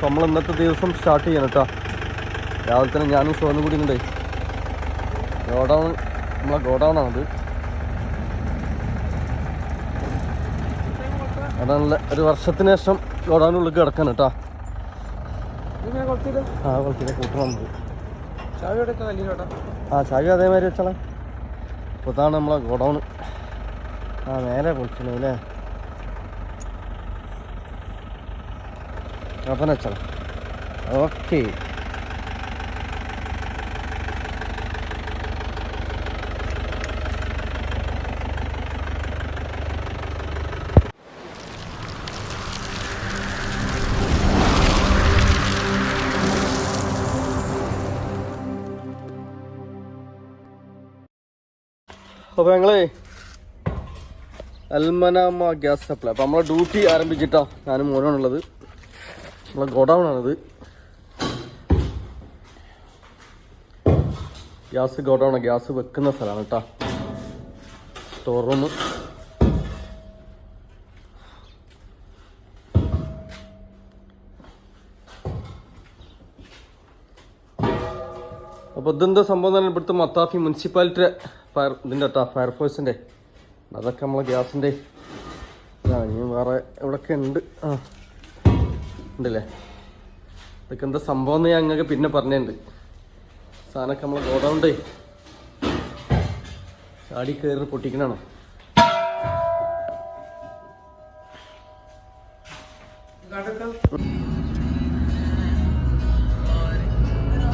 അപ്പോൾ നമ്മൾ ഇന്നത്തെ ദിവസം സ്റ്റാർട്ട് ചെയ്യണം കേട്ടോ. രാവിലെ തന്നെ ഞാനും സോനും കൂടി ഉണ്ട്. ഗോഡൗൺ നമ്മളെ ഗോഡൗണാണത്. അതാണല്ല ഒരു വർഷത്തിന് ശേഷം ഗോഡൗണിനുള്ളിൽ കിടക്കാൻ കേട്ടോ. കുളത്തിലെ കൂട്ടണം നമുക്ക്. ചാവി അതേമാതിരി വെച്ചാളെ. അപ്പോൾ ഇതാണ് നമ്മളെ ഗോഡൗൺ. നേരെ പൊളിച്ചണേ അല്ലേ. അപ്പം വെച്ചാളെ. ഓക്കെ. അപ്പോൾ ഞങ്ങളെ അൽമനാമ ഗ്യാസ് സപ്ലൈ. അപ്പോൾ നമ്മളെ ഡ്യൂട്ടി ആരംഭിച്ചിട്ടോ. ഞാനും മോനാണുള്ളത്. നമ്മളെ ഗോഡൗണാണിത്. ഗ്യാസ് ഗോഡൗൺ, ഗ്യാസ് വെക്കുന്ന സ്ഥലമാണ് കേട്ടോ. Store room. അപ്പോൾ ഇതെന്താ സംഭവം തന്നെ, ഇവിടുത്തെ മത്താഫി മുനിസിപ്പാലിറ്റി ഇതിൻ്റെ കേട്ടോ, ഫയർഫോഴ്സിൻ്റെ. അതൊക്കെ നമ്മളെ ഗ്യാസിൻ്റെ ഇനി വേറെ എവിടെയൊക്കെ ഉണ്ട്. ഉണ്ടല്ലേ. ഇതൊക്കെ എന്താ സംഭവം എന്ന് ഞാൻ ഞങ്ങൾക്ക് പിന്നെ പറഞ്ഞിട്ടുണ്ട്. സാധനമൊക്കെ നമ്മളെ ഗോഡൗണ്ടേ ചാടി കയറി പൊട്ടിക്കണാണോ.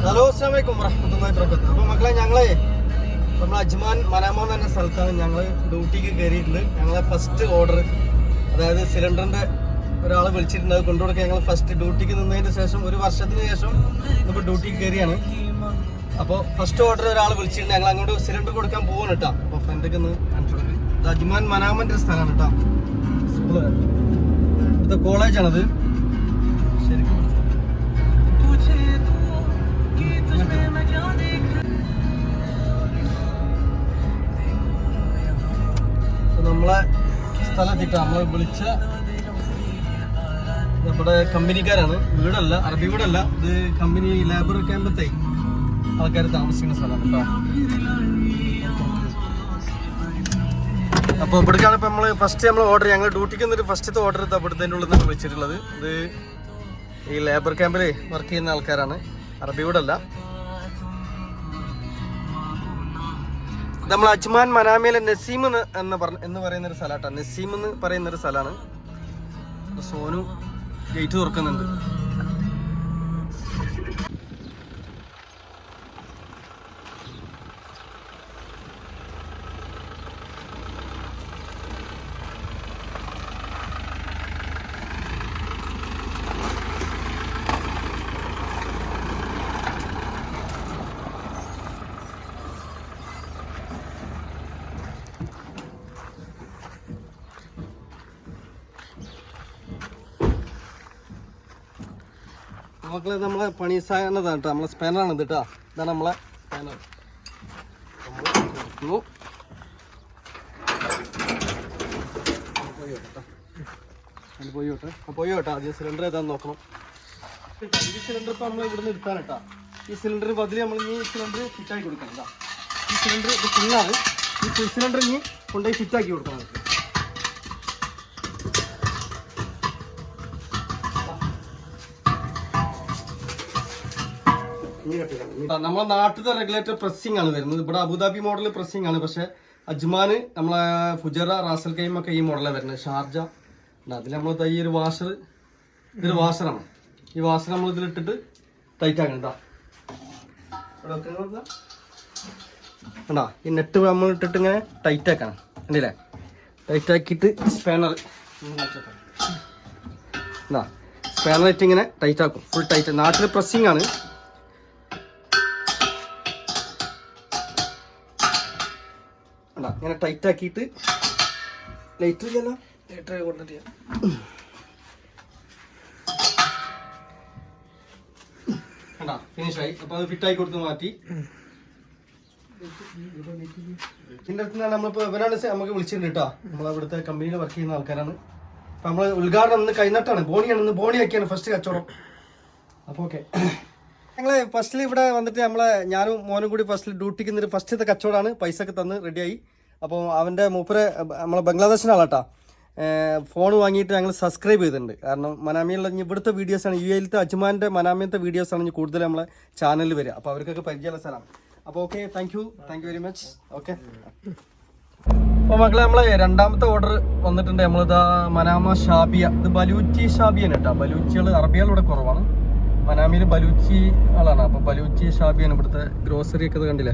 ഹലോ, അസ്സലാമു അലൈക്കും വറഹ്മത്തുള്ളാഹി വബറകാതുഹു. അപ്പോൾ മക്കളെ, ഞങ്ങളെ നമ്മൾ അജ്മാൻ മനാമ എന്ന് പറഞ്ഞ സ്ഥലത്താണ് ഞങ്ങൾ ഡ്യൂട്ടിക്ക് കയറിയിട്ടുണ്ട്. ഞങ്ങളെ ഫസ്റ്റ് ഓർഡർ, അതായത് സിലിണ്ടറിൻ്റെ ഒരാൾ വിളിച്ചിട്ടുണ്ട്, അത് കൊണ്ടുകൊടുക്കാൻ ഞങ്ങൾ ഫസ്റ്റ് ഡ്യൂട്ടിക്ക് നിന്നതിന് ശേഷം ഒരു വർഷത്തിന് ശേഷം ഇപ്പോൾ ഡ്യൂട്ടിക്ക് കയറിയാണ്. അപ്പോൾ ഫസ്റ്റ് ഓർഡർ ഒരാൾ വിളിച്ചിട്ടുണ്ട്, ഞങ്ങൾ അങ്ങോട്ട് സിലിണ്ടർ കൊടുക്കാൻ പോവാണ് കേട്ടോ. അപ്പോൾ ഫ്രണ്ടിലേക്ക് ഒന്ന് കാണിച്ചു കൊടുക്കും. ഇത് അജ്മാൻ മനാമൻ്റെ ഒരു സ്ഥലമാണ് കേട്ടോ. സ്കൂള്, ഇത് കോളേജാണത്. ശരിക്കും നമ്മളെ സ്ഥലത്തിട്ടാ നമ്മളെ വിളിച്ച നമ്മുടെ കമ്പനിക്കാരാണ്. വീടല്ല, അറബി വീടല്ല, ഇത് കമ്പനി ലേബർ ക്യാമ്പത്തെ ആൾക്കാർ താമസിക്കുന്ന സ്ഥലമാണ് കേട്ടോ. അപ്പോൾ ഇവിടേക്കാണ് ഇപ്പം നമ്മൾ ഓർഡർ, ഞങ്ങൾ ഡ്യൂട്ടിക്ക് എന്നിട്ട് ഫസ്റ്റത്തെ ഓർഡർ ഇവിടുത്തെ ഉള്ളിൽ നിന്ന് വിളിച്ചിട്ടുള്ളത്. ഇത് ഈ ലേബർ ക്യാമ്പിൽ വർക്ക് ചെയ്യുന്ന ആൾക്കാരാണ്, അറബി വീടല്ല. നമ്മൾ അജ്മാൻ മനാമയിലെ നസീം എന്ന് പറയുന്ന ഒരു സ്ഥലമാട്ടോ. നസീം എന്ന് പറയുന്ന ഒരു സ്ഥലമാണ്. സോനു ഗേറ്റ് തുറക്കുന്നുണ്ട്. മക്കളെ, നമ്മളെ പണി സാധനതാണ് കേട്ടോ. നമ്മളെ സ്പാനറാണ് ഇത് കേട്ടോ. ഇതാണ് നമ്മളെ സ്പാനർ. പോയി കേട്ടോ. ആദ്യം സിലിണ്ടർ ഏതാന്ന് നോക്കണം. ഈ സിലിണ്ടർ ഇപ്പം നമ്മൾ ഇവിടുന്ന് എടുക്കാൻ കേട്ടോ. ഈ സിലിണ്ടർ ബദല് നമ്മൾ ഈ സിലിണ്ടർ ഫിറ്റാക്കി കൊടുക്കണം കേട്ടോ. ഈ സിലിണ്ടർ ഇത് ഫുള്ളാണ്. ഈ ഫുൾ സിലിണ്ടർ ഇനി കൊണ്ടുപോയി ഫിറ്റാക്കി കൊടുക്കണം. നമ്മളെ നാട്ടിലെ റെഗുലേറ്റർ പ്രസ്സിംഗ് ആണ് വരുന്നത്. ഇവിടെ അബുദാബി മോഡൽ പ്രസ്സിംഗ് ആണ്. പക്ഷെ അജ്മാന് നമ്മളെ ഫുജറ, റാസൽ കൈം ഒക്കെ ഈ മോഡലാണ് വരുന്നത്. ഷാർജ അതിൽ നമ്മൾ ഈ ഒരു വാഷർ, ഇതൊരു വാഷറാണ്. ഈ വാഷർ നമ്മൾ ഇതിലിട്ടിട്ട് ടൈറ്റ് ആക്കണം കേട്ടോ. കണ്ടാ, ഈ നെറ്റ് നമ്മൾ ഇട്ടിട്ട് ഇങ്ങനെ ടൈറ്റ് ആക്കണം. കണ്ടില്ലേ? ടൈറ്റ് ആക്കിയിട്ട് സ്പാനർ സ്പാനർ ഇട്ട് ഇങ്ങനെ ടൈറ്റ് ആക്കും. Full tight. നാട്ടിൽ പ്രസ്സിംഗ് ആണ്. ഇങ്ങനെ ടൈറ്റ് ആക്കിയിട്ട് ലൈറ്റർ ഇല്ലല്ലോ, ലൈറ്റർ കൊണ്ടിട്ട് കണ്ടാ ഫിനിഷായി. അപ്പോൾ അത് ഫിറ്റായി കൊടുത്ത് മാറ്റി. ഇതിൻ്റെ അടുത്ത് നമ്മളിപ്പോൾ ഇവരാണ് നമുക്ക് വിളിച്ചിട്ടുണ്ട് കേട്ടോ. നമ്മളവിടുത്തെ കമ്പനിയിൽ വർക്ക് ചെയ്യുന്ന ആൾക്കാരാണ്. അപ്പം നമ്മൾ ഉദ്ഘാടനം ഇന്ന് കൈനട്ടാണ്, ബോണിയാണ്. ഇന്ന് ബോണിയാക്കിയാണ് ഫസ്റ്റ് കച്ചവടം. അപ്പോൾ ഓക്കെ, ഞങ്ങൾ ഫസ്റ്റിൽ ഇവിടെ വന്നിട്ട് ഞാനും മോനും കൂടി ഫസ്റ്റിൽ ഡ്യൂട്ടിക്ക് നിന്നിട്ട് ഫസ്റ്റത്തെ കച്ചവടമാണ്. പൈസ ഒക്കെ തന്ന് റെഡിയായി. അപ്പോൾ അവൻ്റെ മൂപ്പരെ നമ്മളെ ബംഗ്ലാദേശിൻ്റെ ആളാട്ടാ. ഫോൺ വാങ്ങിയിട്ട് ഞങ്ങൾ സബ്സ്ക്രൈബ് ചെയ്തിട്ടുണ്ട്. കാരണം മനാമിയുള്ള ഇവിടുത്തെ വീഡിയോസാണ്, UAE-യിലത്തെ അജ്മാൻ്റെ മനാമിയത്തെ വീഡിയോസാണ് കൂടുതൽ നമ്മളെ ചാനലിൽ വരിക. അപ്പോൾ അവർക്കൊക്കെ പരിചയമുള്ള സ്ഥലമാണ്. അപ്പോൾ okay, thank you very much. Okay, അപ്പോൾ മക്കളെ നമ്മളെ രണ്ടാമത്തെ ഓർഡർ വന്നിട്ടുണ്ട്. നമ്മളിതാ മനാമ ഷാബിയ, ഇത് ബലൂച്ചി ഷാബിയാണ് കേട്ടോ. ബലൂച്ചികൾ അറബികൾ ഇവിടെ കുറവാണ്. മനാമിയിൽ ബലൂച്ചി ആളാണ്. അപ്പോൾ ബലൂച്ചി ഷാബിയാണ് ഇവിടുത്തെ ഗ്രോസറി ഒക്കെ. ഇത് കണ്ടില്ലേ,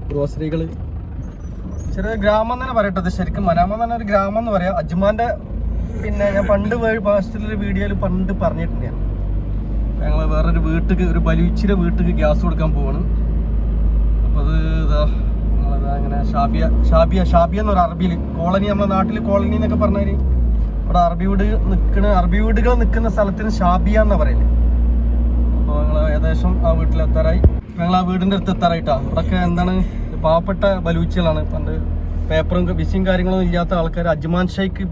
ഗ്രോസറികൾ ചെറിയ ഗ്രാമം തന്നെ പറയട്ടത്. ശരിക്കും മനാമ തന്നെ ഒരു ഗ്രാമം എന്ന് പറയാം. അജ്മാന്റെ പിന്നെ ഞാൻ പണ്ട് ഫസ്റ്റിലൊരു വീഡിയോയിൽ പണ്ട് പറഞ്ഞിട്ടുണ്ട്. ഞങ്ങൾ വേറൊരു വീട്ടിക്ക്, ഒരു ബലൂച്ചിയുടെ വീട്ടിക്ക് ഗ്യാസ് കൊടുക്കാൻ പോവാണ്. അപ്പോൾ അത് അങ്ങനെ ഷാബിയ എന്നൊരു അറബിയിൽ കോളനി, നമ്മുടെ നാട്ടിൽ കോളനി എന്നൊക്കെ പറഞ്ഞാൽ ഇവിടെ അറബി വീടുകൾ നിൽക്കുന്ന സ്ഥലത്തിന് ഷാബിയ എന്നാ പറയല്. അപ്പോൾ ഞങ്ങൾ ഏകദേശം ആ വീട്ടിലെത്താറായി. ഞങ്ങൾ ആ വീടിൻ്റെ അടുത്ത് എത്താറായിട്ടാ. ഇവിടെയൊക്കെ എന്താണ് പാവപ്പെട്ട ബലൂച്ചികളാണ്. പണ്ട് പേപ്പറും വിസിയും കാര്യങ്ങളൊന്നും ഇല്ലാത്ത ആൾക്കാർ അജ്മാൻ ഷെയ്ഖ്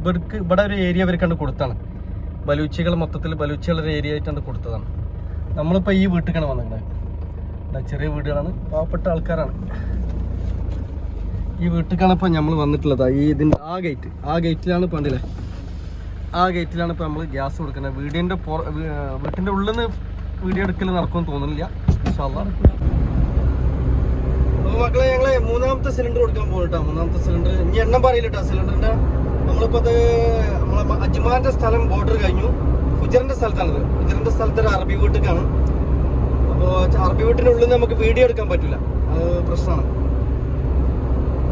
ഇവിടെ ഒരു ഏരിയ അവർക്കാണ്ട് കൊടുത്താണ്. ബലൂച്ചികൾ മൊത്തത്തിൽ ബലൂച്ചികളുടെ ഏരിയ ആയിട്ടാണ് കൊടുത്തതാണ്. നമ്മളിപ്പോൾ ഈ വീട്ടിലേക്കാണ് വന്നിട്ടുള്ളത്. ചെറിയ വീടുകളാണ്, പാവപ്പെട്ട ആൾക്കാരാണ്. ഈ വീട്ടിലേക്കാണ് ഇപ്പോൾ നമ്മൾ വന്നിട്ടുള്ളത്. ഇതിൻ്റെ ആ ഗേറ്റിലാണ് പണ്ടില്ലേ, ആ ഗേറ്റിലാണ് ഇപ്പോൾ നമ്മൾ ഗ്യാസ് കൊടുക്കുന്നത്. വീട്ടിൻ്റെ ഉള്ളിൽ നിന്ന് വീഡിയോ എടുക്കൽ നടക്കുമെന്ന് തോന്നുന്നില്ല. ഇൻഷാ അല്ലാഹ്. അപ്പോൾ മക്കളെ ഞങ്ങൾ മൂന്നാമത്തെ സിലിണ്ടർ കൊടുക്കാൻ പോകട്ടോ. മൂന്നാമത്തെ സിലിണ്ടർ ഇനി എണ്ണം പറയില്ല കേട്ടോ സിലിണ്ടറിൻ്റെ. നമ്മളിപ്പോൾ അത് നമ്മളെ അജ്മാൻ്റെ സ്ഥലം ബോർഡർ കഴിഞ്ഞു. ഫുജറിൻ്റെ സ്ഥലത്താണിത്. ഫുജറിൻ്റെ സ്ഥലത്തൊരു അറബി വീട്ടിലേക്കാണ്. അപ്പോൾ അറബി വീട്ടിൻ്റെ ഉള്ളിൽ നിന്ന് നമുക്ക് വീഡിയോ എടുക്കാൻ പറ്റില്ല, അത് പ്രശ്നമാണ്.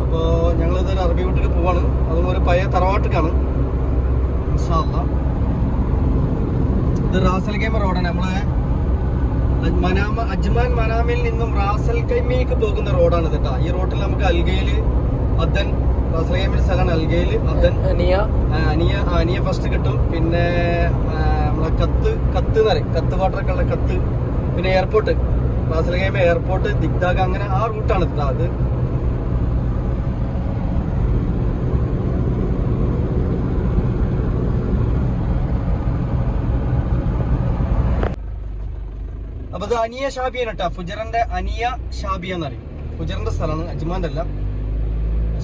അപ്പോൾ ഞങ്ങളിതൊരു അറബി വീട്ടിലേക്ക് പോവാണ്. അതും ഒരു പഴയ തറവാട്ടിലേക്കാണ്. ഇൻഷാ അല്ലാഹ്. ഇത് റാസൽ ഖൈമ റോഡാണ്. നമ്മളെ അജ്മാൻ മനാമിൽ നിന്നും റാസൽ ഖൈമയിലേക്ക് പോകുന്ന റോഡാണ് കേട്ടോ. ഈ റോഡിൽ നമുക്ക് അൽഗയിൽ അദൻ, റാസൽ ഖൈമയുടെ സ്ഥലമാണ് അൽഗയിൽ അദൻ, അനിയ ഫസ്റ്റ് കിട്ടും. പിന്നെ നമ്മളെ കത്ത് എന്ന് പറയും, കത്ത് വാട്ടറൊക്കെ ഉള്ള കത്ത്. പിന്നെ എയർപോർട്ട്, റാസൽ ഖൈമ എയർപോർട്ട്, ദിഗ്ദാഗ, അങ്ങനെ ആ റൂട്ടാണ് കേട്ടോ. അത് അപ്പൊ ഇത് അനിയ ഷാബിയാണ് കേട്ടോ. ഫുജറിന്റെ അനിയ ഷാബിയ എന്നറിയും. ഫുജറിന്റെ സ്ഥലമാണ്, അജ്മാന്റെ അല്ല.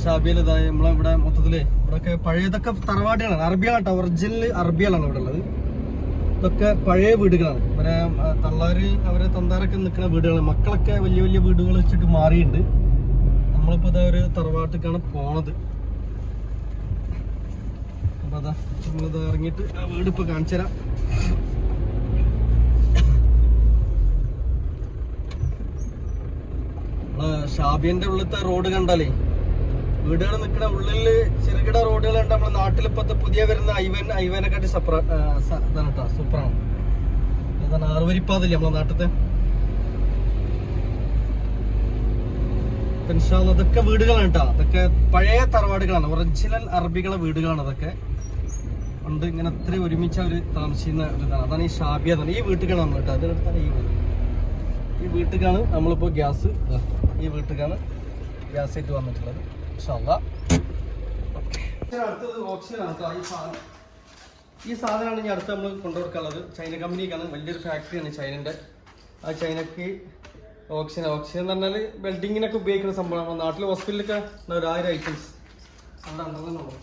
ഷാബിയൽ നമ്മളിവിടെ മൊത്തത്തില് ഇവിടെയൊക്കെ പഴയതൊക്കെ തറവാടുകളാണ്, അറബികളാണ് കേട്ടോ. ഒറിജിനൽ അറബികളാണ് ഇവിടെ ഉള്ളത്. ഇതൊക്കെ പഴയ വീടുകളാണ്. ഇവരെ തള്ളാര് അവരെ തന്താരൊക്കെ നിൽക്കുന്ന വീടുകളാണ്. മക്കളൊക്കെ വലിയ വലിയ വീടുകൾ വെച്ചിട്ട് മാറിയിട്ടുണ്ട്. നമ്മളിപ്പോ ഇതാ ഒരു തറവാട്ടിലേക്കാണ് പോണത്. അപ്പൊ അതാ നമ്മളിത് ഇറങ്ങിയിട്ട് ആ വീട് ഇപ്പൊ കാണിച്ചു തരാം. ഷാബിയന്റെ ഉള്ളിലത്തെ റോഡ് കണ്ടാലേ വീടുകൾ നിൽക്കുന്ന ഉള്ളില് ചെറുകിട റോഡുകൾ ഉണ്ട്. നമ്മുടെ നാട്ടിലിപ്പത്തെ പുതിയ വരുന്ന ഐവനെക്കാട്ടി ഇതാണ് കേട്ടോ, സൂപ്പറാണ്. അതാണ് ആറുവരിപ്പാതില്ലേ നമ്മളെ നാട്ടിലത്തെ. അതൊക്കെ വീടുകളാണ് കേട്ടോ. അതൊക്കെ പഴയ തറവാടുകളാണ്, ഒറിജിനൽ അറബികളെ വീടുകളാണ് അതൊക്കെ. പണ്ട് ഇങ്ങനെ അത്രയും ഒരുമിച്ച് അവർ താമസിക്കുന്ന ഒരു ഇതാണ്. അതാണ് ഈ ഷാബിയ എന്നാണ്. ഈ വീട്ടിലാണ് നമ്മൾ കേട്ടോ. അതിനടുത്താണ് ഈ വീട്ടിലേക്കാണ് നമ്മളിപ്പോൾ ഗ്യാസ്, ഈ വീട്ടിലേക്കാണ് ഗ്യാസ് ആയിട്ട് വന്നിട്ടുള്ളത്. ഇൻഷാ അല്ലാഹ്. അടുത്തത് ഓക്സിജനാണ് കേട്ടോ. ഈ സാധനമാണ് ഇനി അടുത്ത് നമ്മൾ കൊണ്ടുകൊടുക്കാനുള്ളത്. ചൈന കമ്പനിക്കാണ്, വലിയൊരു ഫാക്ടറിയാണ് ചൈനൻ്റെ. ആ ചൈനക്ക് ഓക്സിജൻ എന്ന് പറഞ്ഞാൽ വെൽഡിങ്ങിനൊക്കെ ഉപയോഗിക്കുന്ന സംഭവം. നമ്മുടെ നാട്ടിൽ ഹോസ്പിറ്റലിലൊക്കെ 1000 ഐറ്റംസ് അവിടെ ഉണ്ടെന്നുള്ളൂ.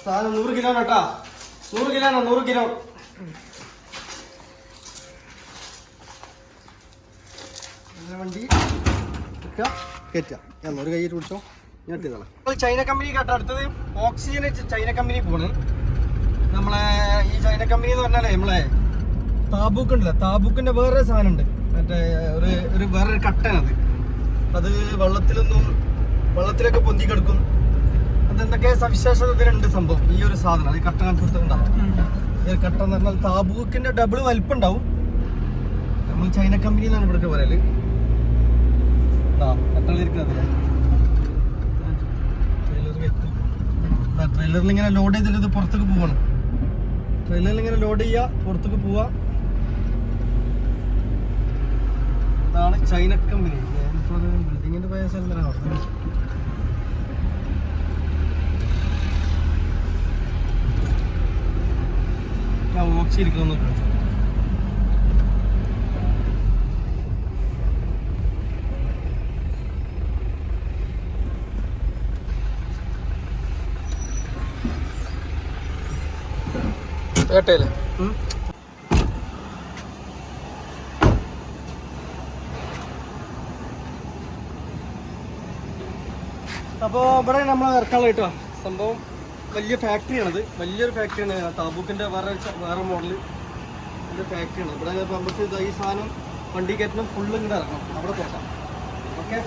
സാധനം 100 കിലോ കേട്ടാ. 100 കിലോണോ? 100 കിലോ. വണ്ടി കയറ്റാം. ഞാൻ ഒരു കൈയിട്ട് പിടിച്ചോ, ഞാൻ ഇട്ടതാണ്. ചൈന കമ്പനി കേട്ടോ. അടുത്തത് ഓക്സിജൻ ചൈന കമ്പനി പോണ്. നമ്മളെ ഈ ചൈന കമ്പനി എന്ന് പറഞ്ഞാലേ നമ്മളെ താബൂക്ക് ഉണ്ടല്ലോ, താബൂക്കിന്റെ വേറൊരു സാധനം ഉണ്ട്. മറ്റേ വേറൊരു കട്ടനത്. അത് വെള്ളത്തിലൊക്കെ പൊന്തി കിടക്കും. അതെന്തൊക്കെ സവിശേഷത ഇതിനുണ്ട് സംഭവം. ഈ ഒരു സാധനം അത് കട്ട കണ്ടുകൊടുത്തിട്ടുണ്ടാവും. ഈ ഒരു കട്ട എന്ന് പറഞ്ഞാൽ താബൂക്കിന്റെ ഡബിൾ വലിപ്പം ഉണ്ടാവും. നമ്മൾ ചൈന കമ്പനി എന്നാണ് ഇവിടൊക്കെ പറയല്. ട്രെയിലറിൽ ഇങ്ങനെ ലോഡ് ചെയ്തിട്ട് ഇത് പുറത്തേക്ക് പോവാണ്. ട്രെയിലറിൽ ഇങ്ങനെ ലോഡ് ചെയ്യുക, പുറത്തേക്ക് പോവാ. ഇതാണ് ചൈന കമ്പനി. ബിൽഡിങ്ങിന്റെ പോയ സ്ഥലത്താണ്. ഞാൻ ഓക്സിയിരിക്കണമെന്ന്. കേട്ടല്ലേ അപ്പോൾ ഇവിടെ നമ്മൾ ഇറക്കാനുള്ള കേട്ടോ സംഭവം വലിയ ഫാക്ടറിയാണത്. വലിയൊരു ഫാക്ടറിയാണ് താബൂക്കിൻ്റെ വേറെ മോഡൽ വലിയ ഫാക്ടറിയാണ്. ഇവിടെ ഇപ്പോൾ നമുക്ക് ഈ സാധനം വണ്ടി കയറ്റണം ഫുള്ള് ഇങ്ങോട്ട് ഇറക്കണം. അവിടെ തോക്കാം. ഓക്കെ